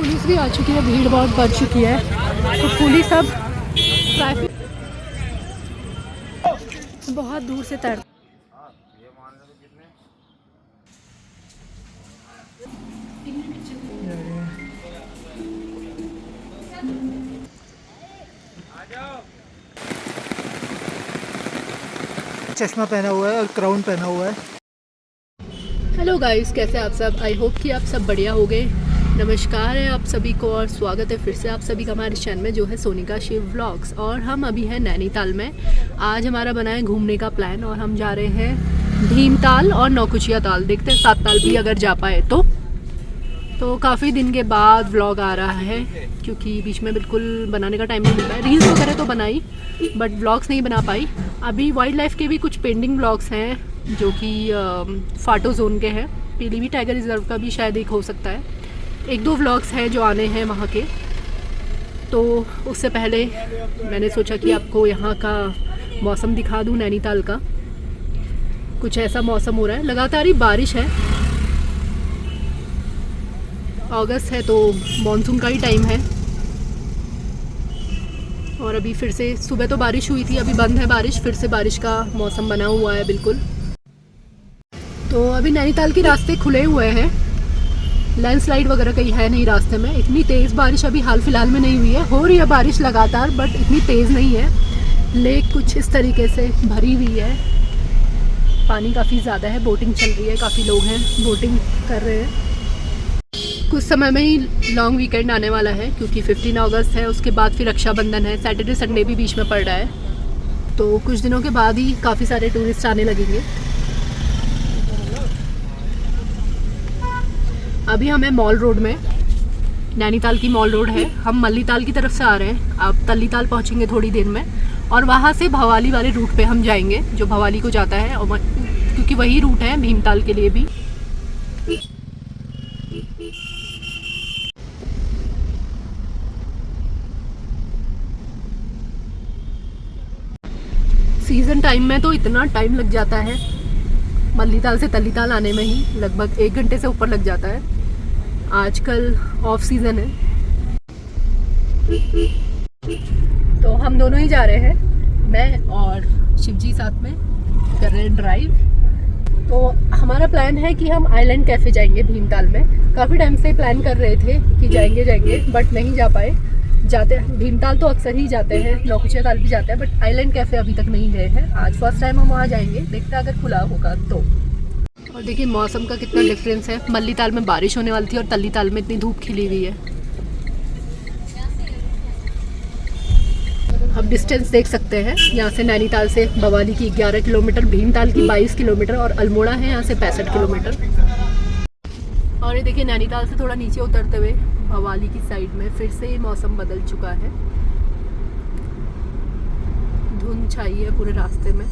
Police भी आ चुकी है, भीड़ बहुत बढ़ चुकी है तो पुलिस अब ट्रैफिक बहुत दूर से तैर चश्मा पहना हुआ है और क्राउन पहना हुआ है। हेलो गाइस, कैसे आप सब? आई होप कि आप सब बढ़िया हो गए। नमस्कार है आप सभी को और स्वागत है फिर से आप सभी का हमारे चैनल में जो है सोनिका शिव व्लॉग्स। और हम अभी हैं नैनीताल में। आज हमारा बना है घूमने का प्लान और हम जा रहे हैं भीमताल और नौकुचिया ताल। देखते हैं 7 ताल भी अगर जा पाए तो काफ़ी दिन के बाद व्लॉग आ रहा है क्योंकि बीच में बिल्कुल बनाने का टाइम नहीं मिल रहा है। रील्स वगैरह तो बनाई बट व्लॉग्स नहीं बना पाई। अभी वाइल्ड लाइफ के भी कुछ पेंडिंग व्लॉग्स हैं जो कि फाटो जोन के हैं। पीलीभीत टाइगर रिजर्व का भी शायद एक हो सकता है। 1-2 व्लॉग्स हैं जो आने हैं वहाँ के। तो उससे पहले मैंने सोचा कि आपको यहाँ का मौसम दिखा दूँ। नैनीताल का कुछ ऐसा मौसम हो रहा है, लगातार ही बारिश है। अगस्त है तो मॉनसून का ही टाइम है। और अभी फिर से सुबह तो बारिश हुई थी, अभी बंद है बारिश, फिर से बारिश का मौसम बना हुआ है बिल्कुल। तो अभी नैनीताल के रास्ते खुले हुए हैं, लैंडस्लाइड वगैरह कहीं है नहीं रास्ते में। इतनी तेज़ बारिश अभी हाल फिलहाल में नहीं हुई है, हो रही है बारिश लगातार बट इतनी तेज़ नहीं है। लेक कुछ इस तरीके से भरी हुई है, पानी काफ़ी ज़्यादा है। बोटिंग चल रही है, काफ़ी लोग हैं बोटिंग कर रहे हैं। कुछ समय में ही लॉन्ग वीकेंड आने वाला है क्योंकि 15 अगस्त है, उसके बाद फिर रक्षाबंधन है, सैटरडे संडे भी बीच में पड़ रहा है। तो कुछ दिनों के बाद ही काफ़ी सारे टूरिस्ट आने लगेंगे। अभी हम हैं मॉल रोड में, नैनीताल की मॉल रोड है। हम मल्लीताल की तरफ से आ रहे हैं, आप तल्लीताल पहुंचेंगे थोड़ी देर में और वहाँ से भवाली वाले रूट पे हम जाएंगे जो भवाली को जाता है, और क्योंकि वही रूट है भीमताल के लिए भी। सीज़न टाइम में तो इतना टाइम लग जाता है, मल्लीताल से तल्लीताल आने में ही लगभग 1 घंटे से ऊपर लग जाता है। आजकल ऑफ सीज़न है तो हम दोनों ही जा रहे हैं, मैं और शिवजी साथ में कर रहे हैं ड्राइव। तो हमारा प्लान है कि हम आइलैंड कैफ़े जाएंगे भीमताल में। काफ़ी टाइम से प्लान कर रहे थे कि जाएंगे बट नहीं जा पाए। जाते भीमताल तो अक्सर ही जाते हैं, नौकुचिया ताल भी जाते हैं बट आइलैंड कैफ़े अभी तक नहीं गए हैं। आज फर्स्ट टाइम हम वहाँ जाएंगे, देखते हैं अगर खुला होगा तो। और देखिए मौसम का कितना डिफरेंस है, मल्लीताल में बारिश होने वाली थी और तल्लीताल में इतनी धूप खिली हुई है। अब डिस्टेंस देख सकते हैं, यहाँ से नैनीताल से भवाली की 11 किलोमीटर, भीमताल की 22 किलोमीटर और अल्मोड़ा है यहाँ से 65 किलोमीटर। और ये देखिए नैनीताल से थोड़ा नीचे उतरते हुए भवाली की साइड में फिर से मौसम बदल चुका है, धुंध छाई है पूरे रास्ते में।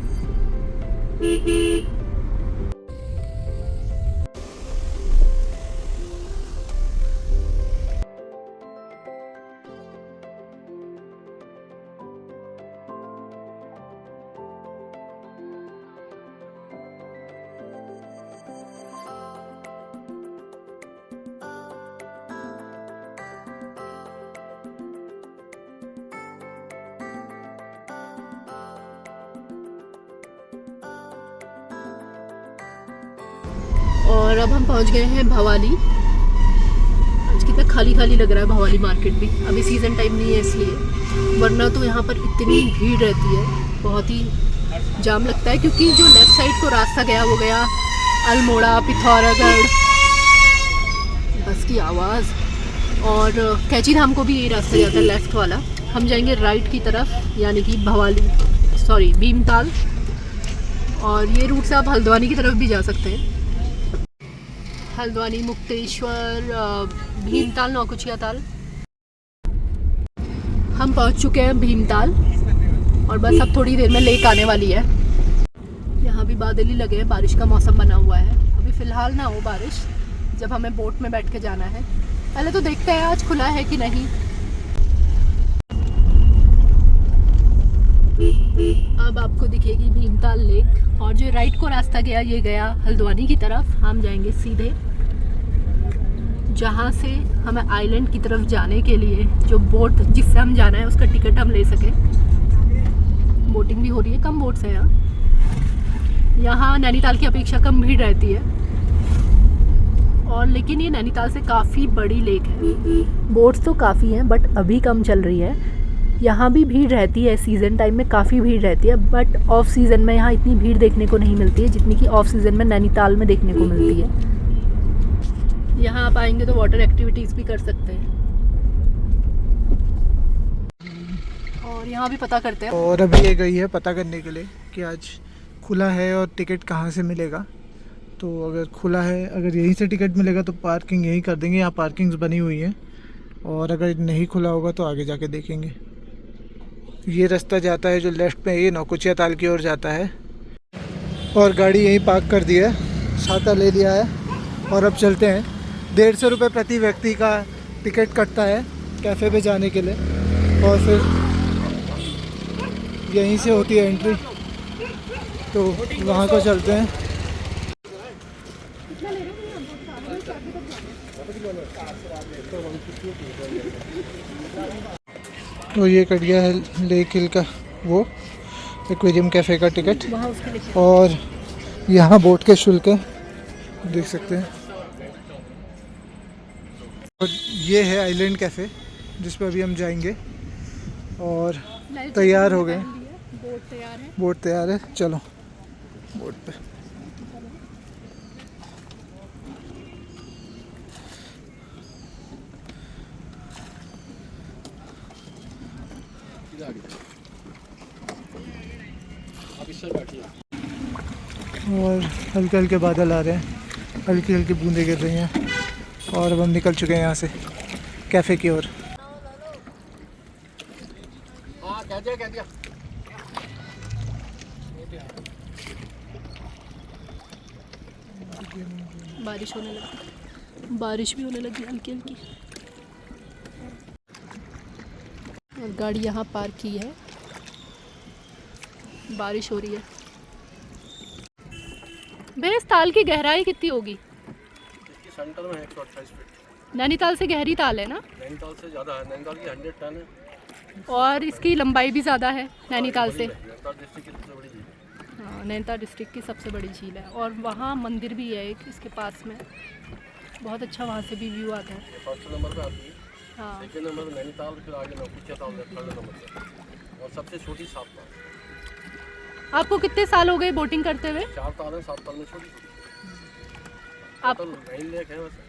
और अब हम पहुंच गए हैं भवाली। आज कितना खाली खाली लग रहा है भवाली मार्केट भी, अभी सीज़न टाइम नहीं है इसलिए, वरना तो यहाँ पर इतनी भीड़ रहती है, बहुत ही जाम लगता है। क्योंकि जो लेफ़्ट साइड को रास्ता गया वो गया अल्मोड़ा, पिथौरागढ़, बस की आवाज़, और कैची धाम को भी यही रास्ता जाता है लेफ़्ट वाला। हम जाएंगे राइट की तरफ यानी कि भीमताल, और ये रूट से आप हल्द्वानी की तरफ भी जा सकते हैं। हल्द्वानी, मुक्तेश्वर, भीमताल, नौकुचिया ताल। हम पहुंच चुके हैं भीमताल और बस अब थोड़ी देर में लेक आने वाली है। यहाँ भी बादल ही लगे हैं, बारिश का मौसम बना हुआ है। अभी फ़िलहाल ना हो बारिश, जब हमें बोट में बैठ के जाना है। पहले तो देखते हैं आज खुला है कि नहीं। अब आपको दिखेगी भीमताल लेक, और जो राइट को रास्ता गया ये गया हल्द्वानी की तरफ। हम जाएंगे सीधे जहाँ से हमें आइलैंड की तरफ जाने के लिए जो बोट जिससे हम जाना है उसका टिकट हम ले सकें। बोटिंग भी हो रही है, कम बोट्स हैं यहाँ। यहाँ नैनीताल की अपेक्षा कम भीड़ रहती है, और लेकिन ये नैनीताल से काफ़ी बड़ी लेक है। बोट्स तो काफ़ी हैं बट अभी कम चल रही है। यहाँ भी भीड़ रहती है, सीज़न टाइम में काफ़ी भीड़ रहती है, बट ऑफ सीज़न में यहाँ इतनी भीड़ देखने को नहीं मिलती है जितनी कि ऑफ सीज़न में नैनीताल में देखने को मिलती है। यहाँ आप आएंगे तो वाटर एक्टिविटीज़ भी कर सकते हैं, और यहाँ भी पता करते हैं। और अभी ये गई है पता करने के लिए कि आज खुला है और टिकट कहाँ से मिलेगा। तो अगर खुला है, अगर यहीं से टिकट मिलेगा तो पार्किंग यहीं कर देंगे, यहाँ पार्किंग्स बनी हुई हैं। और अगर नहीं खुला होगा तो आगे जाके देखेंगे। ये रास्ता जाता है जो लेफ़्ट में, ये नौकुचिया ताल की ओर जाता है। और गाड़ी यहीं पार्क कर दी है, छाता ले लिया है और अब चलते हैं। 150 रुपये प्रति व्यक्ति का टिकट कटता है कैफ़े पे जाने के लिए, और फिर यहीं से होती है एंट्री, तो वहाँ को चलते हैं। तो ये कट गया है लेक हिल का वो एक्वेरियम कैफ़े का टिकट, और यहाँ बोट के शुल्क है, देख सकते हैं। और ये है आइलैंड कैफ़े जिस पर अभी हम जाएंगे, और तैयार हो गए, बोट तैयार है। चलो बोट पे। और हल्के हल्के बादल आ रहे हैं, हल्की हल्की बूंदें गिर रही हैं, और अब हम निकल चुके हैं यहाँ से कैफ़े की ओर। बारिश होने लगी, बारिश भी होने लगी हल्की हल्की। और गाड़ी यहाँ पार्क की है, बारिश हो रही है। भैया इस ताल की गहराई कितनी होगी? सेंटर में है 128 फीट। नैनीताल से गहरी ताल है ना? नैनीताल से ज़्यादा है, नैनीताल की 100 टन है, और इसकी लंबाई भी ज़्यादा है नैनीताल से। नैनीताल डिस्ट्रिक्ट की सबसे बड़ी झील। हाँ, नैनीताल डिस्ट्रिक्ट की सबसे बड़ी झील है, और वहाँ मंदिर भी है एक इसके पास में, बहुत अच्छा वहाँ से भी व्यू आता है। फर्स्ट नंबर पे आती है, हाँ, सेकंड नंबर पे नैनीताल, फिर आगे नौकुचिया ताल है थर्ड नंबर पे, और सबसे छोटी सात ताल। आपको कितने साल हो गए बोटिंग करते हुए? 4 ताल है, 7 ताल में छोटी छोटी। आप तो नई लेक है वैसे।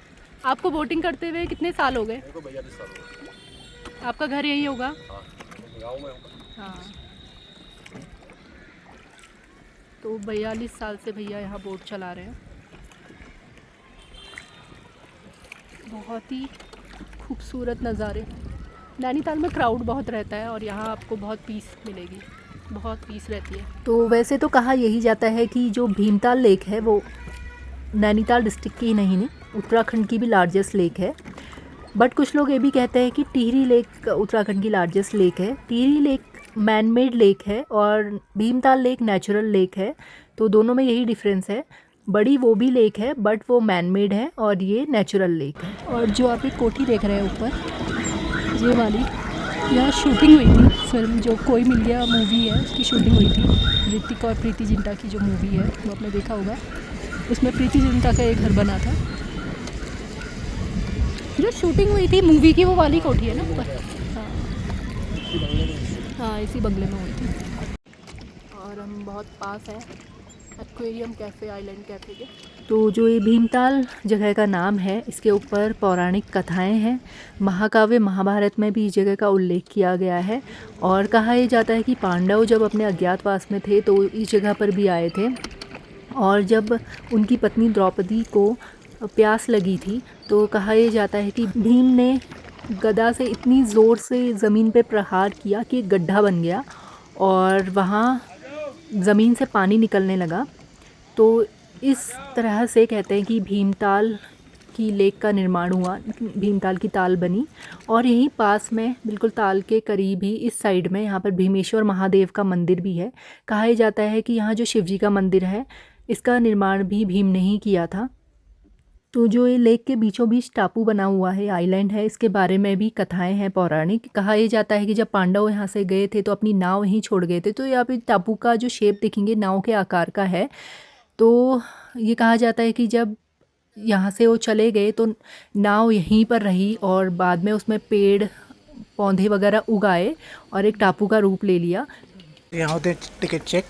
आपको बोटिंग करते हुए कितने साल हो गए? मेरे को 42 साल हो गए। आपका घर यहीं होगा? हाँ, गाँव में होगा। हाँ, तो 42 साल से भैया यहाँ बोट चला रहे हैं। बहुत ही खूबसूरत नज़ारे। नैनीताल में क्राउड बहुत रहता है, और यहाँ आपको बहुत पीस मिलेगी, बहुत पीस रहती है। तो वैसे तो कहा यही जाता है कि जो भीमताल लेक है वो नैनीताल डिस्ट्रिक्ट की ही नहीं, उत्तराखंड की भी लार्जेस्ट लेक है। बट कुछ लोग ये भी कहते हैं कि टिहरी लेक उत्तराखंड की लार्जेस्ट लेक है। Tehri lake man made lake है और भीमताल लेक नेचुरल लेक है, तो दोनों में यही डिफरेंस है। बड़ी वो भी लेक है बट वो मैन मेड है, और ये नेचुरल लेक है। और जो आप एक कोठी देख रहे हैं ऊपर, ये वाली, यहाँ शूटिंग हुई थी फिल्म, जो कोई मिल गया मूवी है उसकी शूटिंग हुई थी। ऋतिक और प्रीति जिंटा की जो मूवी है वो आपने देखा होगा, उसमें प्रीति जिंटा का एक घर बना था। जो शूटिंग हुई थी मूवी की वो वाली कोठी है ना ऊपर? हाँ हाँ, इसी बंगले में हुई थी। और हम बहुत पास हैं एक्वेरियम कैफ़े, आइलैंड कैफ़े के। तो जो ये भीमताल जगह का नाम है, इसके ऊपर पौराणिक कथाएं हैं। महाकाव्य महाभारत में भी इस जगह का उल्लेख किया गया है, और कहा यह जाता है कि पांडव जब अपने अज्ञातवास में थे तो इस जगह पर भी आए थे, और जब उनकी पत्नी द्रौपदी को प्यास लगी थी तो कहा यह जाता है कि भीम ने गदा से इतनी ज़ोर से ज़मीन पे प्रहार किया कि एक गड्ढा बन गया, और वहाँ ज़मीन से पानी निकलने लगा। तो इस तरह से कहते हैं कि भीमताल की लेक का निर्माण हुआ, भीमताल की ताल बनी। और यहीं पास में बिल्कुल ताल के करीब ही इस साइड में यहाँ पर भीमेश्वर महादेव का मंदिर भी है। कहा जाता है कि यहाँ जो शिवजी का मंदिर है इसका निर्माण भी भीम ने ही किया था। तो जो ये लेक के बीचों बीच टापू बना हुआ है, आइलैंड है, इसके बारे में भी कथाएं हैं पौराणिक। कहा यह जाता है कि जब पांडव यहाँ से गए थे तो अपनी नाव यहीं छोड़ गए थे। तो यहाँ पे टापू का जो शेप देखेंगे नाव के आकार का है। तो ये कहा जाता है कि जब यहाँ से वो चले गए तो नाव यहीं पर रही और बाद में उसमें पेड़ पौधे वगैरह उगाए और एक टापू का रूप ले लिया। यहाँ होते टिकट चेक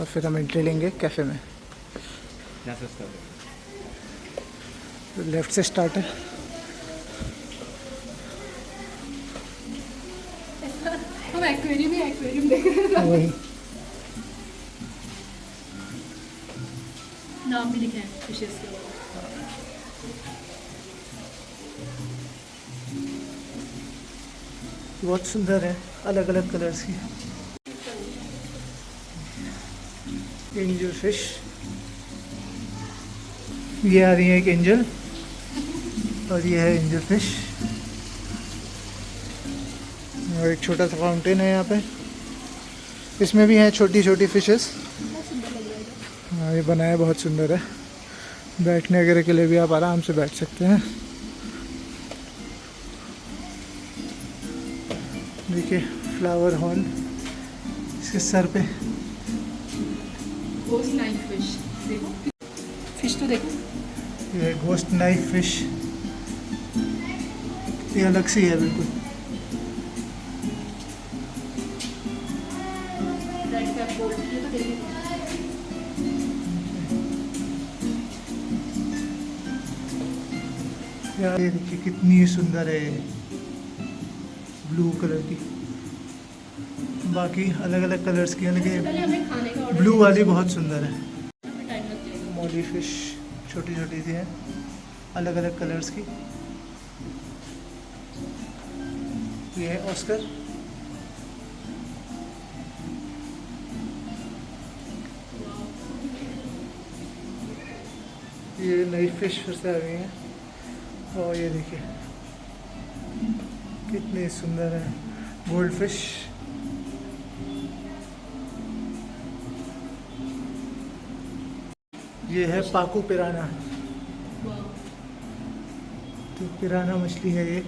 और फिर हम एंट्री लेंगे कैफ़े में। लेफ्ट से स्टार्ट है। हम एक्वेरियम देख रहे हैं। वही नाम भी लिखे हैं फिशेस के। बहुत सुंदर है, अलग अलग कलर्स की। एंजल फिश, ये आ रही है एक एंजल और ये है एंजल फिश। और एक छोटा सा फाउंटेन है यहाँ पे, इसमें भी हैं छोटी छोटी फिशेस। हाँ ये बनाया बहुत सुंदर है, बैठने वगैरह के लिए भी आप आराम से बैठ सकते हैं। देखिए फ्लावर हॉल, इसके सर पे गोस्ट नाइफ फिश देखो, फिश तो देखो। ये गोस्ट नाइफ फिश, ये अलग सी है बिल्कुल। रेड कैप गोल्ड, ये तो देखिए। यार ये देखिए कितनी सुंदर है, ब्लू कलर की। बाकी अलग अलग कलर्स की है, लेकिन पहले हमें खाने का ऑर्डर ब्लू वाली बहुत सुंदर है। टाइम लग जाएगा। मॉली फिश छोटी छोटी सी है, अलग अलग कलर्स की। ये है ऑस्कर। ये नई फिश फिर से आ गई है। और ये देखिए कितनी सुंदर है, गोल्ड फिश। ये है पाकू पिराना, तो पिराना मछली है ये।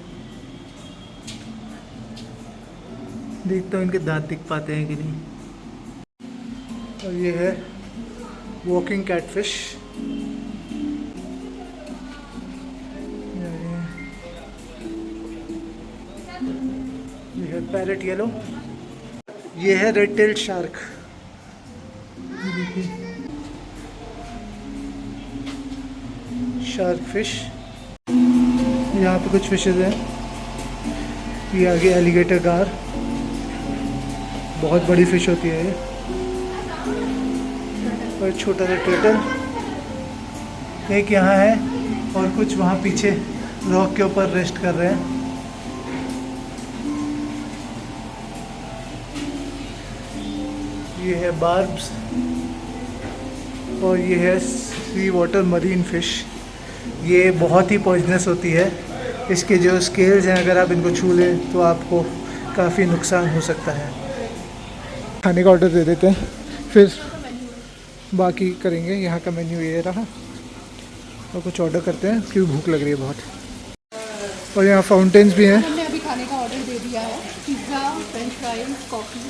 देखता हूँ इनके दांत दिख पाते हैं कि नहीं। और ये है वॉकिंग कैटफिश। ये है पैरेट येलो। ये है red tailed shark. Shark fish. यहाँ पे कुछ फिशेज हैं। ये आगे एलिगेटर गार, बहुत बड़ी फिश होती है ये। और छोटा सा टर्टल एक यहाँ है और कुछ वहाँ पीछे रॉक के ऊपर रेस्ट कर रहे हैं। ये है बार्ब्स और ये है सी वाटर मरीन फिश। ये बहुत ही पॉइजनस होती है, इसके जो स्केल्स हैं अगर आप इनको छू लें तो आपको काफ़ी नुकसान हो सकता है। खाने का ऑर्डर दे देते हैं फिर बाकी करेंगे। यहाँ का मेन्यू ये रहा और कुछ ऑर्डर करते हैं क्योंकि भूख लग रही है बहुत। और यहाँ फाउंटेन्स भी हैं। हमने अभी खाने का ऑर्डर दे दिया है, पिज़्ज़ा, फ्रेंच फ्राइज, कॉफ़ी।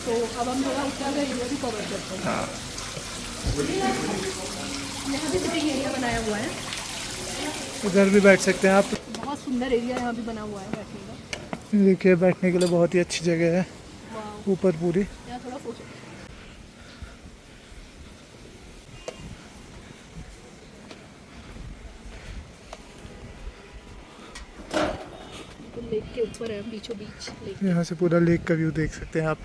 तो अब हम थोड़ा ऊपर का एरिया भी कवर करते हैं। हाँ यहाँ भी सिटिंग एरिया बनाया हुआ है, उधर भी बैठ सकते हैं आप। बहुत सुंदर एरिया यहाँ भी बना हुआ है बैठने का। देखिए बैठने के लिए बहुत ही अच्छी जगह है वाह, ऊपर पूरी। यहाँ थोड़ा फोटो। तो लेक के ऊपर है, बीचों बीच लेक। यहाँ से पूरा लेक का व्यू देख सकते हैं आप।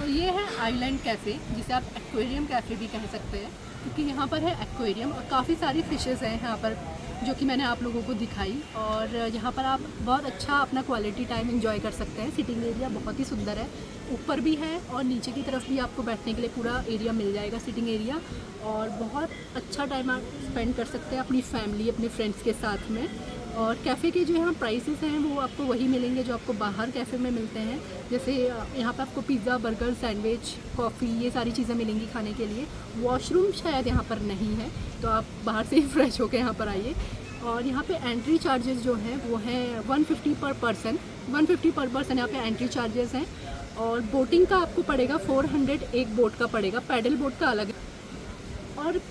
ये है आइलैंड कैफ़े, जिसे आप एक्वेरियम कैफ़े भी कह सकते हैं, क्योंकि यहाँ पर है एक्वेरियम और काफ़ी सारी फिशेस हैं यहाँ पर जो कि मैंने आप लोगों को दिखाई। और यहाँ पर आप बहुत अच्छा अपना क्वालिटी टाइम एंजॉय कर सकते हैं। सिटिंग एरिया बहुत ही सुंदर है, ऊपर भी है और नीचे की तरफ भी आपको बैठने के लिए पूरा एरिया मिल जाएगा, सिटिंग एरिया। और बहुत अच्छा टाइम आप स्पेंड कर सकते हैं अपनी फैमिली, अपने फ्रेंड्स के साथ में। और कैफ़े के जो यहाँ प्राइसेस हैं वो आपको वही मिलेंगे जो आपको बाहर कैफ़े में मिलते हैं। जैसे यहाँ पे आपको पिज़्ज़ा, बर्गर, सैंडविच, कॉफ़ी, ये सारी चीज़ें मिलेंगी खाने के लिए। वॉशरूम शायद यहाँ पर नहीं है, तो आप बाहर से ही फ्रेश होकर यहाँ पर आइए। और यहाँ पे एंट्री चार्जेस जो हैं वो हैं 150 पर पर्सन, 150 पर पर्सन यहाँ पे एंट्री चार्जेस हैं। और बोटिंग का आपको पड़ेगा 400 एक बोट का पड़ेगा, पैडल बोट का अलग है। और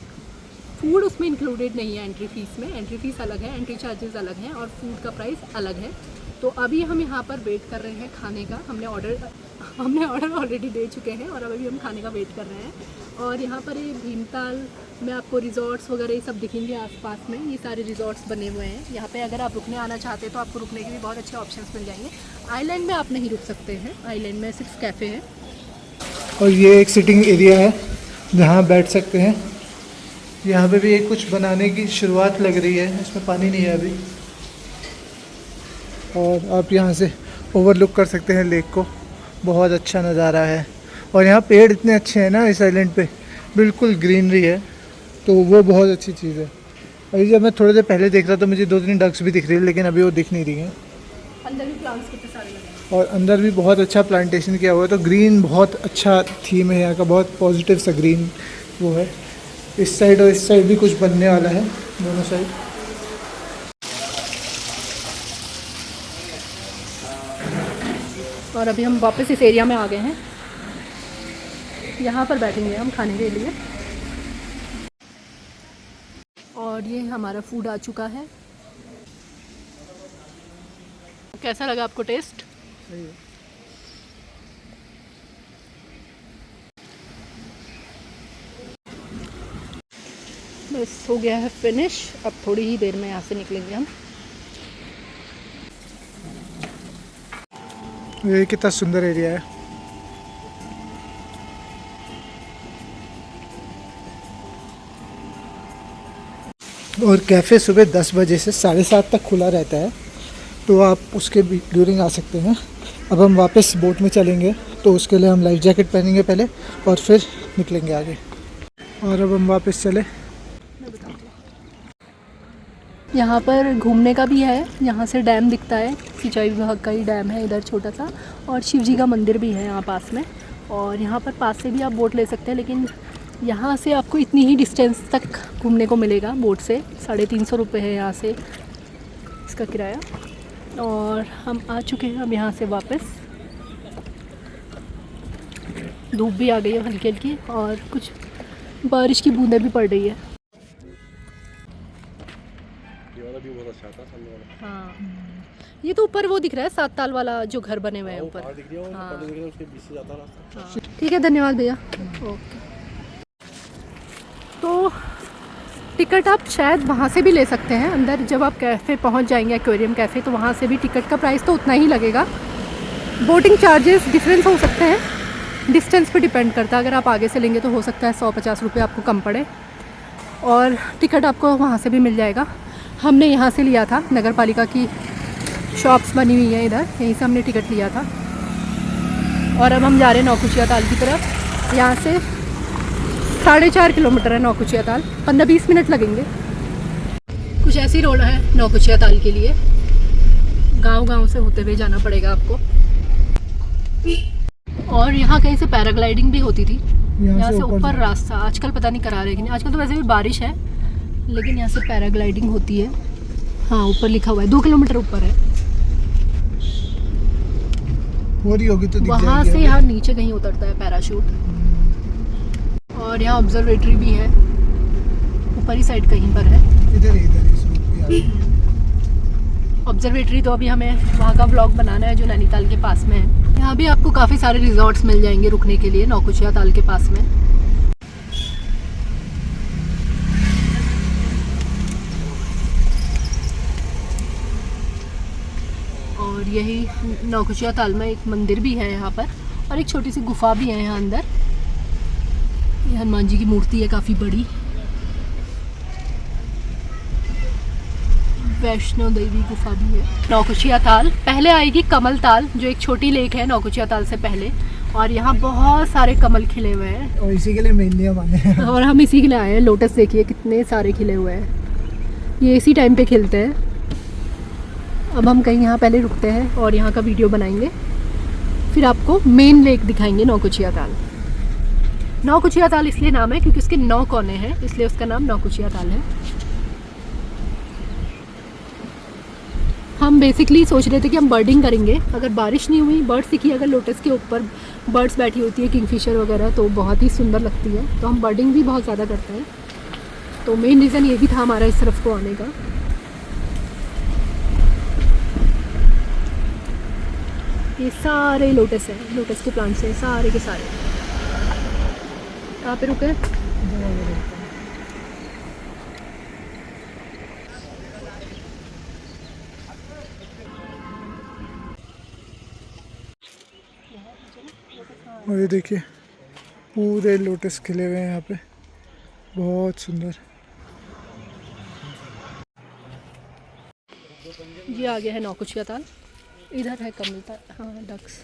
फूड उसमें इंक्लूडेड नहीं है एंट्री फ़ीस में, एंट्री फ़ीस अलग है, एंट्री चार्जेस अलग हैं और फूड का प्राइस अलग है। तो अभी हम यहाँ पर वेट कर रहे हैं खाने का। हमने ऑर्डर ऑलरेडी दे चुके हैं और अभी हम खाने का वेट कर रहे हैं। और यहाँ पर ये भीमताल में आपको रिजॉर्ट्स वगैरह ये सब दिखेंगे आसपास में, ये सारे रिजॉर्ट्स बने हुए हैं। यहाँ पे अगर आप रुकने आना चाहते हैं तो आपको रुकने के भी बहुत अच्छे ऑप्शंस मिल जाएंगे। आइलैंड में आप नहीं रुक सकते हैं, आइलैंड में सिर्फ कैफ़े है। और ये एक सिटिंग एरिया है जहाँ बैठ सकते हैं। यहाँ पे भी एक कुछ बनाने की शुरुआत लग रही है, इसमें पानी नहीं है अभी। और आप यहाँ से ओवरलुक कर सकते हैं लेक को, बहुत अच्छा नज़ारा है। और यहाँ पेड़ इतने अच्छे हैं ना इस आइलैंड पे, बिल्कुल ग्रीनरी है, तो वो बहुत अच्छी चीज़ है। अभी जब मैं थोड़ी देर पहले देख रहा था मुझे 2-3 डक्स भी दिख रही है, लेकिन अभी वो दिख नहीं रही हैं। अंदर भी प्लांट्स कितने सारे लगे हैं और अंदर भी बहुत अच्छा प्लांटेशन किया हुआ है, तो ग्रीन बहुत अच्छा थीम है यहाँ का, बहुत पॉजिटिव सा ग्रीन वो है। इस साइड और इस साइड भी कुछ बनने वाला है, दोनों साइड। और अभी हम वापस इस एरिया में आ गए हैं, यहाँ पर बैठेंगे हम खाने के लिए। और ये हमारा फूड आ चुका है। कैसा लगा आपको टेस्ट? बस हो गया है फिनिश। अब थोड़ी ही देर में यहाँ से निकलेंगे हम। ये कितना सुंदर एरिया है। और कैफ़े सुबह 10 बजे से 7:30 तक खुला रहता है, तो आप उसके भी ड्यूरिंग आ सकते हैं। अब हम वापस बोट में चलेंगे, तो उसके लिए हम लाइफ जैकेट पहनेंगे पहले और फिर निकलेंगे आगे। और अब हम वापस चले। यहाँ पर घूमने का भी है, यहाँ से डैम दिखता है, सिंचाई विभाग का ही डैम है इधर छोटा सा। और शिव जी का मंदिर भी है यहाँ पास में। और यहाँ पर पास से भी आप बोट ले सकते हैं, लेकिन यहाँ से आपको इतनी ही डिस्टेंस तक घूमने को मिलेगा बोट से। 350 रुपये है यहाँ से इसका किराया। और हम आ चुके हैं अब यहाँ से वापस। धूप भी आ गई है हल्की हल्की और कुछ बारिश की बूंदें भी पड़ रही है। भी बहुत अच्छा था सामने वाला। हाँ, ये तो ऊपर वो दिख रहा है 7 ताल वाला जो घर बने हुए हैं ऊपर। दिख रहा है, हाँ। दिख रहा है, उसके बीच से जाता रास्ता। हाँ। ठीक है, धन्यवाद भैया। ओके, तो टिकट आप शायद वहाँ से भी ले सकते हैं अंदर। जब आप कैफ़े पहुँच जाएंगे, एक्वेरियम कैफ़े, तो वहाँ से भी टिकट का प्राइस तो उतना ही लगेगा। बोटिंग चार्जेस डिफरेंस हो सकते हैं, डिस्टेंस पे डिपेंड करता है। अगर आप आगे से लेंगे तो हो सकता है 150 रुपये आपको कम पड़े। और टिकट आपको वहाँ से भी मिल जाएगा। हमने यहाँ से लिया था, नगर पालिका की शॉप्स बनी हुई हैं इधर, यहीं से हमने टिकट लिया था। और अब हम जा रहे हैं नौकुचिया ताल की तरफ। यहाँ से 4.5 किलोमीटर है नौकुचिया ताल, 15-20 मिनट लगेंगे। कुछ ऐसी रोड है नौकुचिया ताल के लिए, गांव-गांव से होते हुए जाना पड़ेगा आपको। और यहाँ कहीं से पैराग्लाइडिंग भी होती थी, यहाँ से ऊपर रास्ता। आजकल पता नहीं करा रहे कि नहीं, आजकल तो वैसे भी बारिश है, लेकिन यहाँ से पैराग्लाइडिंग होती है। हाँ, ऊपर लिखा हुआ है 2 किलोमीटर ऊपर है। हो रही होगी तो दिख वहाँ से यहाँ नीचे कहीं उतरता है पैराशूट। और यहाँ ऑब्जर्वेटरी भी है, ऊपर ही साइड कहीं पर है। ऑब्जर्वेटरी तो अभी हमें वहाँ का व्लॉग बनाना है जो नैनीताल के पास में है। यहाँ भी आपको काफ़ी सारे रिजॉर्ट्स मिल जाएंगे रुकने के लिए नौकुचिया ताल के पास में। और यही नौकुचिया ताल में एक मंदिर भी है यहाँ पर, और एक छोटी सी गुफा भी है यहाँ अंदर। ये हनुमान जी की मूर्ति है काफ़ी बड़ी। वैष्णो देवी गुफा भी है। नौकुचिया ताल पहले आएगी कमल ताल, जो एक छोटी लेक है नौकुचिया ताल से पहले, और यहाँ बहुत सारे कमल खिले हुए हैं और इसी के लिए मेनली हम आए हैं। और हम इसी के लिए आए हैं। लोटस देखिए कितने सारे खिले हुए हैं, ये इसी टाइम पे खिलते हैं। अब हम कहीं यहाँ पहले रुकते हैं और यहाँ का वीडियो बनाएंगे, फिर आपको मेन लेक दिखाएंगे नौकुचिया ताल। नौकुचिया ताल इसलिए नाम है क्योंकि उसके 9 कोने हैं, इसलिए उसका नाम नौकुचिया ताल है। हम बेसिकली सोच रहे थे कि हम बर्डिंग करेंगे, अगर बारिश नहीं हुई, बर्ड्स दिखी अगर लोटस के ऊपर बर्ड्स बैठी होती है, किंगफिशर वगैरह, तो बहुत ही सुंदर लगती है, तो हम बर्डिंग भी बहुत ज़्यादा करते हैं। तो मेन रीज़न ये भी था हमारा इस तरफ को आने का। ये सारे लोटस हैं, लोटस के प्लांट्स हैं सारे के सारे। कहाँ पे रुके? और ये देखिए पूरे लोटस खिले हुए हैं यहाँ पे, बहुत सुंदर। ये आ गया है नौकुचिया ताल, इधर है कमल ताल, हाँ डक्स।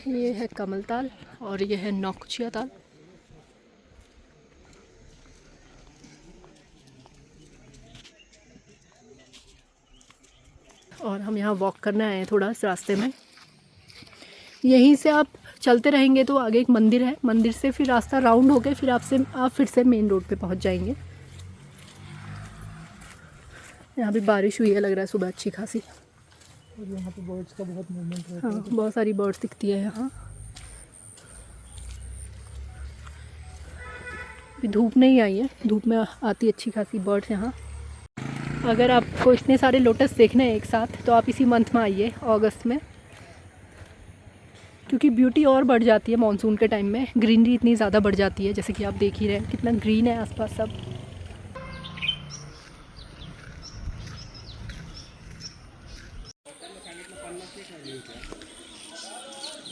ये है कमल ताल और ये है नौकुचिया ताल। और हम यहाँ वॉक करने आए हैं थोड़ा इस रास्ते में। यहीं से आप चलते रहेंगे तो आगे एक मंदिर है, मंदिर से फिर रास्ता राउंड होके फिर आप फिर से मेन रोड पे पहुँच जाएंगे। यहाँ भी बारिश हुई है, लग रहा है सुबह अच्छी खासी। और यहाँ पे बर्ड्स का बहुत मूवमेंट रहता है। हाँ बहुत सारी बर्ड्स दिखती है यहाँ। अभी धूप नहीं आई है, धूप में आती अच्छी खासी बर्ड्स यहाँ। अगर आपको इतने सारे लोटस देखने हैं एक साथ तो आप इसी मंथ में आइए, अगस्त में, क्योंकि ब्यूटी और बढ़ जाती है मॉनसून के टाइम में। ग्रीनरी इतनी ज़्यादा बढ़ जाती है, जैसे कि आप देख ही रहे हैं कितना ग्रीन है आसपास सब।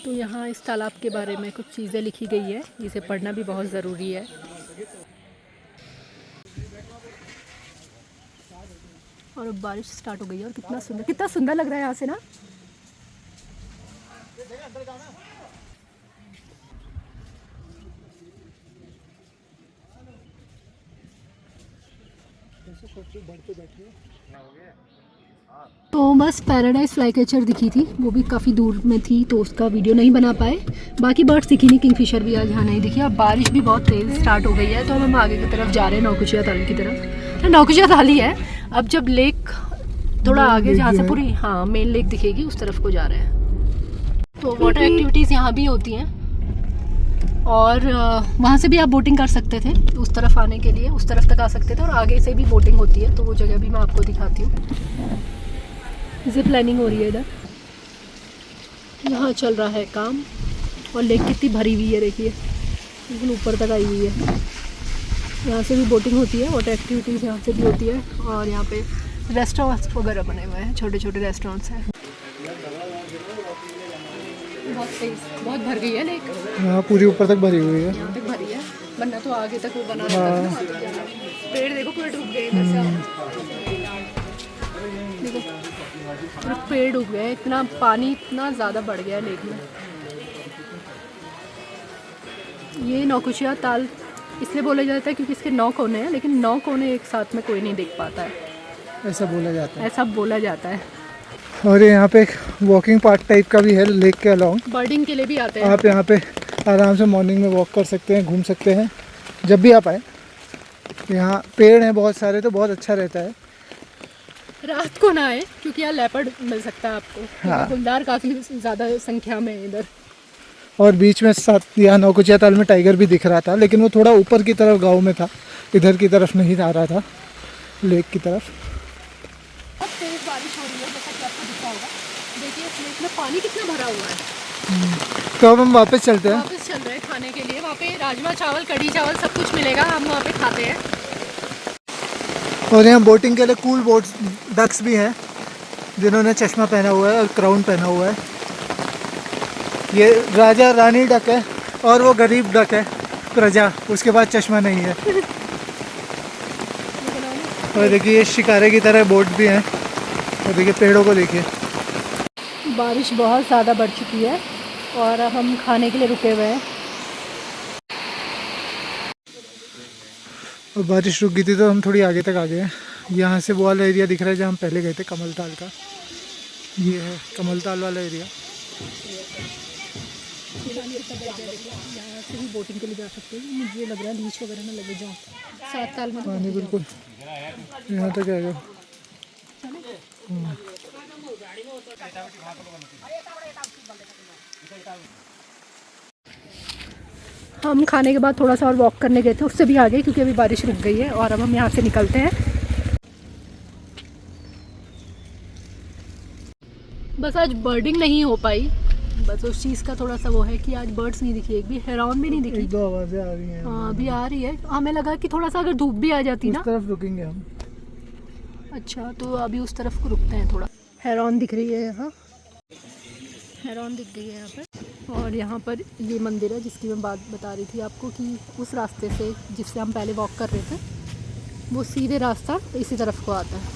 तो यहाँ इस तालाब के बारे में कुछ चीज़ें लिखी गई है, जिसे पढ़ना भी बहुत ज़रूरी है। और अब बारिश स्टार्ट हो गई है और कितना सुंदर लग रहा है यहाँ से ना। तो बस पैराडाइज फ्लाईकैचर दिखी थी, वो भी काफ़ी दूर में थी तो उसका वीडियो नहीं बना पाए। बाकी बर्ड्स दिखी नहीं, किंगफिशर भी आज यहाँ नहीं दिखी। अब बारिश भी बहुत तेज़ स्टार्ट हो गई है तो हम आगे की तरफ जा रहे हैं, नौकुचिया ताल की तरफ। नौकुचिया ताल ही है। अब जब लेक थोड़ा आगे जहाँ से पूरी हाँ मेन लेक दिखेगी उस तरफ को जा रहे हैं। तो वाटर एक्टिविटीज़ यहाँ भी होती हैं और वहाँ से भी आप बोटिंग कर सकते थे। उस तरफ आने के लिए उस तरफ तक आ सकते थे और आगे से भी बोटिंग होती है, तो वो जगह भी मैं आपको दिखाती हूँ। जिप लाइनिंग हो रही है इधर, यहाँ चल रहा है काम। और लेक कितनी भरी हुई है देखिए, बिल्कुल ऊपर तक आई हुई है। यहाँ से भी बोटिंग होती है, वाटर एक्टिविटीज़ यहाँ से भी होती है। और यहाँ पे रेस्टोरेंट्स वगैरह बने हुए हैं, छोटे छोटे रेस्टोरेंट्स हैं। बहुत भर गई है लेक, हाँ पूरी ऊपर तक भरी हुई है। यहाँ तक भरी है, वरना तो आगे तक वो बना रहता है ना। पेड़ देखो पूरे डूब गए इधर से, देखो पूरे पेड़ डूब गए, इतना पानी इतना ज़्यादा बढ़ गया है लेक में। ये नौकुचिया ताल इसलिए बोला जाता है क्योंकि इसके 9 कोने हैं, लेकिन 9 कोने एक साथ में कोई नहीं देख पाता है, ऐसा बोला जाता है। ऐसा बोला जाता है। और यहाँ पे एक वॉकिंग पार्क टाइप का भी है लेक के अलाउंग, बर्डिंग के लिए भी आते हैं। आप यहाँ पे आराम से मॉर्निंग में वॉक कर सकते हैं, घूम सकते हैं जब भी आप आए। यहाँ पेड़ हैं बहुत सारे, तो बहुत अच्छा रहता है। रात को ना आए क्योंकि यहाँ लेपर्ड मिल सकता है आपको। हाँ। गुलदार काफ़ी ज़्यादा संख्या में है इधर। और बीच में साथ यहाँ नौकुचिया ताल में टाइगर भी दिख रहा था, लेकिन वो थोड़ा ऊपर की तरफ गाँव में था, इधर की तरफ नहीं आ रहा था लेक की तरफ। अब तेज़ बारिश हो रही है, जैसा कि आपको दिखा होगा। देखिए इस लेक में पानी कितना भरा हुआ है। तो अब हम वापस चलते हैं। वापस चल रहे हैं खाने के लिए। वहाँ पे राजमा चावल, कढ़ी चावल सब कुछ मिलेगा, हम वहाँ पे खाते हैं। और यहाँ बोटिंग के लिए कूल बोट्स डक्स भी हैं जिन्होंने चश्मा पहना हुआ है और क्राउन पहना हुआ है। ये राजा रानी डक है और वो गरीब डक है प्रजा, उसके बाद चश्मा नहीं है। और देखिए ये शिकारे की तरह बोट भी हैं। और देखिए पेड़ों को देखिए। बारिश बहुत ज़्यादा बढ़ चुकी है और अब हम खाने के लिए रुके हुए हैं। और बारिश रुक गई थी तो हम थोड़ी आगे तक आ गए हैं। यहाँ से वो वाला एरिया दिख रहा है जहाँ हम पहले गए थे, कमलताल का। ये है कमलताल वाला एरिया। यहाँ से भी बोटिंग के लिए जा सकते हैं। मुझे लग रहा है बीच वगैरह में लगे जाओ 7 साल में। पानी बिल्कुल यहाँ तक आ गया। हम खाने के बाद थोड़ा सा और वॉक करने गए थे, उससे भी आगे क्योंकि अभी बारिश रुक गई है और अब हम यहाँ से निकलते हैं। बस आज बर्डिंग नहीं हो पाई, बस उस चीज़ का थोड़ा सा वो है कि आज बर्ड्स नहीं दिखी, एक भी हेरॉन भी नहीं दिखी। एक दो आवाज़ें आ रही हैं। हाँ अभी आ रही है। हमें लगा कि थोड़ा सा अगर धूप भी आ जाती ना। उस तरफ रुकेंगे हम। अच्छा तो अभी उस तरफ को रुकते हैं थोड़ा। हेरॉन दिख रही है यहाँ, हेरॉन दिख गई है यहाँ पर। और यहाँ पर ये मंदिर है जिसकी मैं बात बता रही थी आपको कि उस रास्ते से जिससे हम पहले वॉक कर रहे थे वो सीधे रास्ता इसी तरफ को आता है।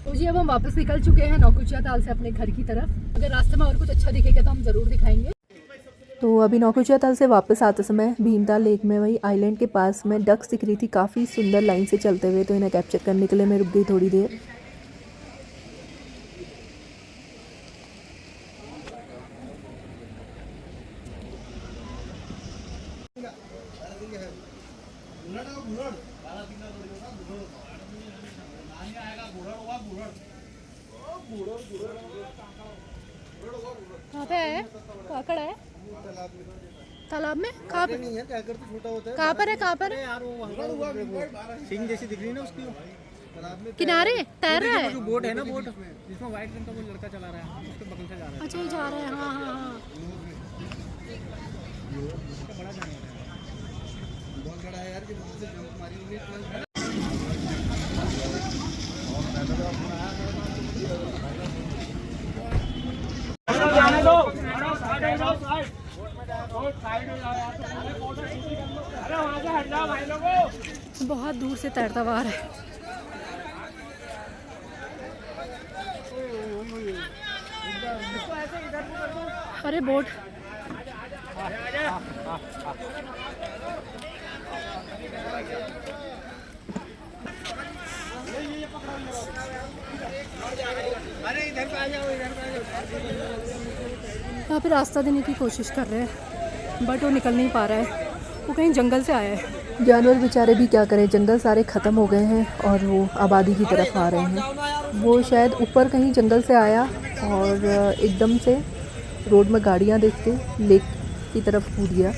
तो जी अब हम वापस निकल चुके हैं नौकुचिया ताल से अपने घर की तरफ। अगर रास्ते में और कुछ अच्छा दिखेगा तो हम ज़रूर दिखाएंगे। तो अभी नौकुचिया ताल से वापस आते समय भीमताल लेक में वही आइलैंड के पास में डक्स दिख रही थी काफ़ी सुंदर लाइन से चलते हुए, तो इन्हें कैप्चर करने के लिए मैं रुक गई थोड़ी देर। कहाँ पे है? काकड़ा है तालाब में? कहाँ पे? नहीं है, क्या करते छोटा होता है। कहाँ पर है? कहाँ पर है? यार वो सिंग जैसी दिख रही है ना उसकी, तालाब में किनारे तैर रहा है। जो बोट है ना, बोट जिसमें व्हाइट रंग का वो लड़का चला रहा है, उसके बगल से जा रहा है। अच्छा ये जा रहा है। हाँ हाँ हाँ बहुत बड़ा है यार कि वहाँ से जंप मारी हुई। बहुत दूर से तैरता हुआ आ रहा है। अरे बोट यहाँ पे रास्ता देने की कोशिश कर रहे हैं बट वो निकल नहीं पा रहा है, वो कहीं जंगल से आया है। जानवर बेचारे भी क्या करें, जंगल सारे ख़त्म हो गए हैं और वो आबादी की तरफ आ रहे हैं। वो शायद ऊपर कहीं जंगल से आया और एकदम से रोड में गाड़ियाँ देख के लेक की तरफ कूद गया।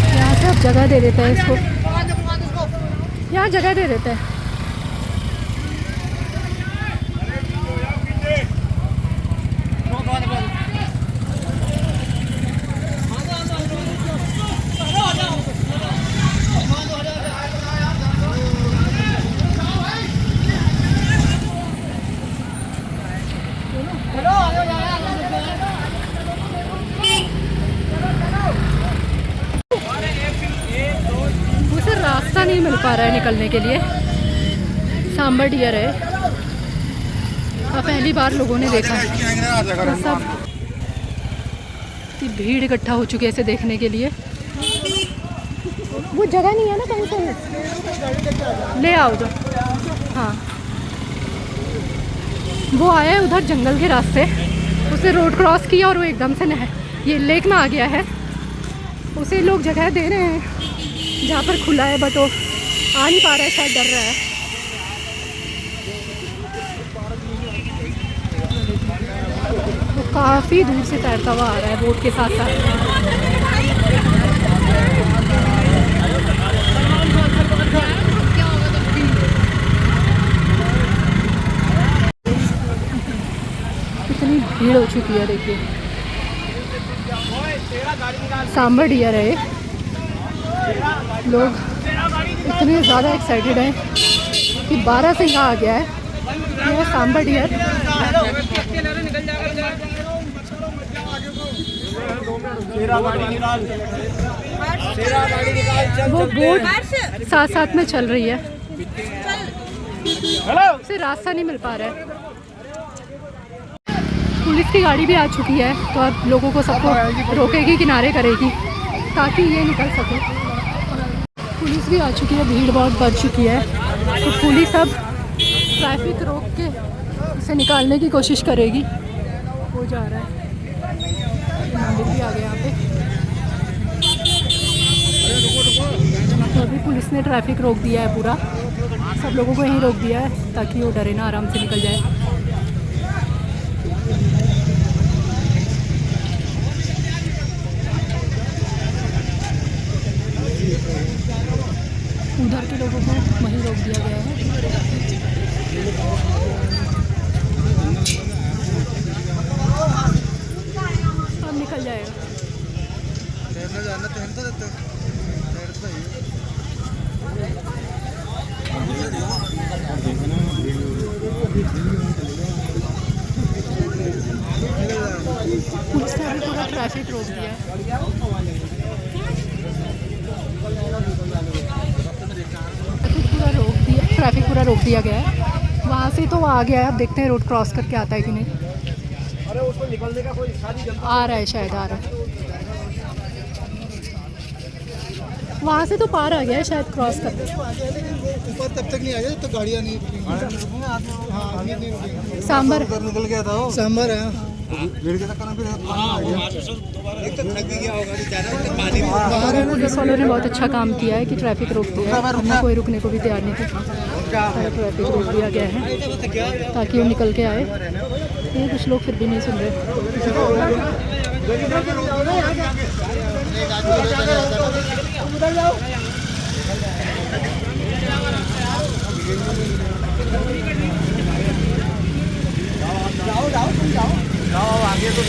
यहाँ से अब जगह दे देते हैं इसको, यहाँ जगह दे देते हैं। उसे रास्ता नहीं मिल पा रहा है निकलने के लिए। सांबर डियर है और पहली बार लोगों ने देखा है। सब भीड़ इकट्ठा हो चुकी है इसे देखने के लिए। वो जगह नहीं है ना कहीं से ले आओ जो। हाँ वो आया है उधर जंगल के रास्ते, उसने रोड क्रॉस किया और वो एकदम से ये लेक में आ गया है। उसे लोग जगह दे रहे हैं जहाँ पर खुला है, बट वो आ नहीं पा रहा है, शायद डर रहा है। वो काफ़ी दूर से तैरता हुआ आ रहा है बोट के साथ साथ। कितनी भीड़ हो चुकी है देखिए। सांबर डियर है, लोग इतने ज़्यादा एक्साइटेड हैं कि 12 सिंह आ गया है। ये सांबर डियर। वो बोट साथ साथ में चल रही है, उसे रास्ता नहीं मिल पा रहा है। पुलिस की गाड़ी भी आ चुकी है, तो अब लोगों को सबको रोकेगी, किनारे करेगी ताकि ये निकल सके। पुलिस भी आ चुकी है, भीड़ बहुत बढ़ चुकी है, तो पुलिस अब ट्रैफिक रोक के इसे निकालने की कोशिश करेगी। हो जा रहा है, मंदिर भी आ गया यहाँ पे। तो अभी पुलिस ने ट्रैफिक रोक दिया है पूरा, सब लोगों को यहीं रोक दिया है ताकि वो डरे ना, आराम से निकल जाए। उधर के लोगों को वहीं रोक दिया गया है। अब निकल जाएगा। पुलिस ने अभी पूरा ट्रैफिक रोक दिया है। ट्रैफिक पूरा रोक दिया गया है। वहाँ से तो आ गया है, अब देखते हैं रोड क्रॉस करके आता है कि नहीं। अरे उसको निकलने का कोई आ रहा है, शायद आ रहा है। वहाँ से तो पार आ गया है शायद क्रॉस करके। ऊपर तब तक नहीं आ गया, तो गाड़ियाँ नहीं रुकेंगी। सांबर निकल गया था वो, सांबर है। पुलिस वालों ने बहुत अच्छा काम किया है कि ट्रैफिक रोक दिया है, हमने कोई रुकने को भी तैयार नहीं था। ट्रैफिक रोक दिया गया है ताकि वो निकल के आए। ये कुछ लोग फिर भी नहीं सुन रहे। जाओ आगे तो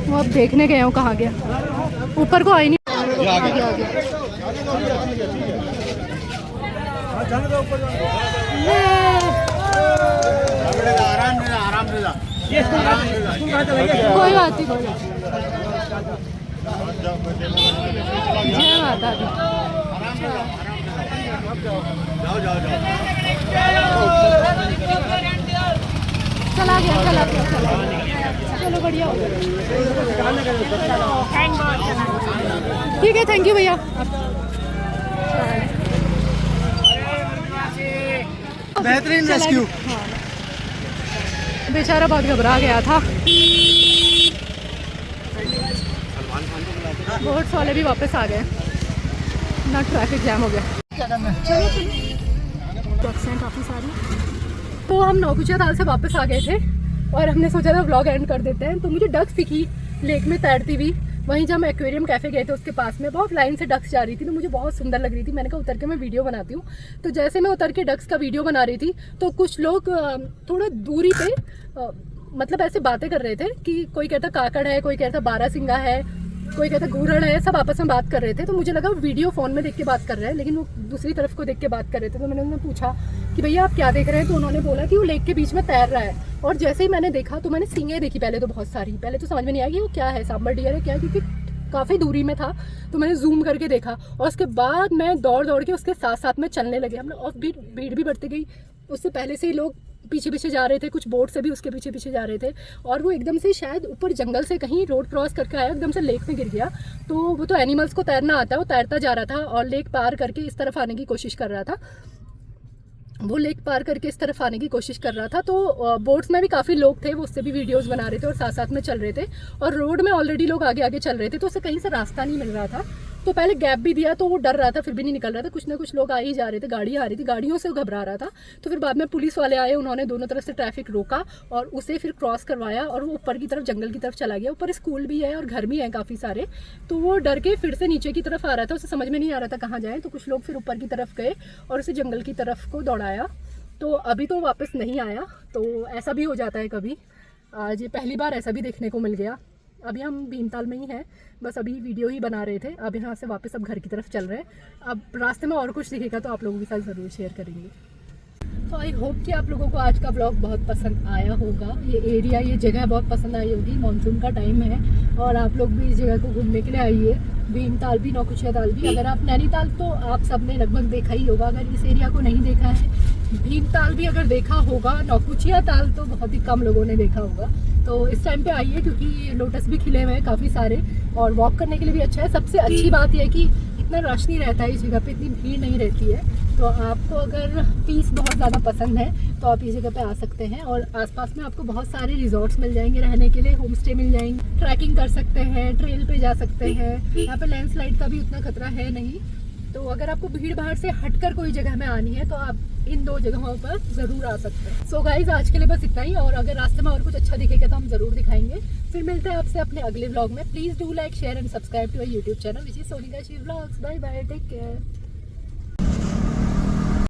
वो अब देखने गए हो कहाँ गया, ऊपर को आई नहीं। आगे आगे आराम से जा। कोई बात नहीं, कोई जय माता दी। जाओ जाओ जाओ। चला गया चला गया चला गया। चलो बढ़िया हो गया, ठीक है, थैंक यू भैया। बेहतरीन रेस्क्यू। हाँ, बेचारा बहुत घबरा गया था। बोट्स वाले भी वापस आ गए ना, ट्रैफिक जैम हो गया। चलो डक्स हैं काफ़ी सारी। तो हम नौकुचिया ताल से वापस आ गए थे और हमने सोचा था व्लॉग एंड कर देते हैं। तो मुझे डक्स दिखी लेक में तैरती हुई। वहीं जब हम एक्वेरियम कैफ़े गए थे उसके पास में बहुत लाइन से डक्स जा रही थी, तो मुझे बहुत सुंदर लग रही थी। मैंने कहा उतर के मैं वीडियो बनाती हूँ। तो जैसे मैं उतर के डक्स का वीडियो बना रही थी तो कुछ लोग थोड़ा दूरी पे मतलब ऐसे बातें कर रहे थे कि कोई कहता काकड़ है, कोई कहता बारहसिंगा है, कोई कहता घूरड़ है, सब आपस में बात कर रहे थे। तो मुझे लगा वीडियो फ़ोन में देख के बात कर रहे हैं, लेकिन वो दूसरी तरफ को देख के बात कर रहे थे। तो मैंने उन्हें पूछा कि भैया आप क्या देख रहे हैं, तो उन्होंने बोला कि वो लेक के बीच में तैर रहा है। और जैसे ही मैंने देखा तो मैंने सींगें देखी पहले तो बहुत सारी। पहले तो समझ में नहीं आया कि वो क्या है, सांबर डियर है क्या है, क्योंकि काफ़ी दूरी में था। तो मैंने जूम करके देखा और उसके बाद मैं दौड़ दौड़ के उसके साथ साथ में चलने लगे। हमने और भीड़ भी बढ़ती गई। उससे पहले से ही लोग पीछे पीछे जा रहे थे, कुछ बोट से भी उसके पीछे पीछे जा रहे थे, और वो एकदम से शायद ऊपर जंगल से कहीं रोड क्रॉस करके आया, एकदम से लेक में गिर गया। तो वो तो एनिमल्स को तैरना आता है, वो तैरता जा रहा था और लेक पार करके इस तरफ आने की कोशिश कर रहा था। वो लेक पार करके इस तरफ आने की कोशिश कर रहा था। तो बोट्स में भी काफ़ी लोग थे, वो उससे भी वीडियोस बना रहे थे और साथ साथ में चल रहे थे, और रोड में ऑलरेडी लोग आगे आगे चल रहे थे, तो उसे कहीं से रास्ता नहीं मिल रहा था। तो पहले गैप भी दिया, तो वो डर रहा था, फिर भी नहीं निकल रहा था। कुछ ना कुछ लोग आ ही जा रहे थे, गाड़ी आ रही थी, गाड़ियों से घबरा रहा था। तो फिर बाद में पुलिस वाले आए, उन्होंने दोनों तरफ से ट्रैफिक रोका और उसे फिर क्रॉस करवाया, और वो ऊपर की तरफ जंगल की तरफ चला गया। ऊपर स्कूल भी है और घर भी है काफ़ी सारे। तो वो डर के फिर से नीचे की तरफ आ रहा था, उसे समझ में नहीं आ रहा था कहाँ जाए। तो कुछ लोग फिर ऊपर की तरफ गए और उसे जंगल की तरफ को दौड़ाया। तो अभी तो वापस नहीं आया। तो ऐसा भी हो जाता है कभी, आज पहली बार ऐसा भी देखने को मिल गया। अभी हम भीमताल में ही हैं, बस अभी वीडियो ही बना रहे थे। अब यहाँ से वापस अब घर की तरफ चल रहे हैं। अब रास्ते में और कुछ दिखेगा तो आप लोगों के साथ ज़रूर शेयर करेंगे। तो आई होप कि आप लोगों को आज का ब्लॉग बहुत पसंद आया होगा। ये एरिया, ये जगह बहुत पसंद आई होगी। मानसून का टाइम है और आप लोग भी इस जगह को घूमने के लिए आइए। भीमताल भी, नौकुचिया ताल भी। अगर आप नैनीताल तो आप सबने लगभग देखा ही होगा। अगर इस एरिया को नहीं देखा है, भीमताल भी अगर देखा होगा, नौकुचिया ताल तो बहुत ही कम लोगों ने देखा होगा। तो इस टाइम पे आइए, क्योंकि लोटस भी खिले हुए हैं काफ़ी सारे, और वॉक करने के लिए भी अच्छा है। सबसे अच्छी बात यह है कि इतना रश नहीं रहता है इस जगह पे, इतनी भीड़ नहीं रहती है। तो आपको अगर पीस बहुत ज़्यादा पसंद है तो आप इस जगह पे आ सकते हैं। और आसपास में आपको बहुत सारे रिजॉर्ट्स मिल जाएंगे रहने के लिए, होम स्टे मिल जाएंगे, ट्रैकिंग कर सकते हैं, ट्रेल पे जा सकते हैं। यहाँ पे लैंडस्लाइड का भी उतना खतरा है नहीं। तो अगर आपको भीड़ भाड़ से हटकर कोई जगह में आनी है तो आप इन दो जगहों पर ज़रूर आ सकते हैं। सो गाइज, आज के लिए बस इतना ही, और अगर रास्ते में और कुछ अच्छा दिखेगा तो हम ज़रूर दिखाएंगे। फिर मिलते हैं आपसे अपने अगले व्लॉग में। Please do like, share and subscribe to our YouTube channel, which is Sonika she vlogs. Bye bye, take care.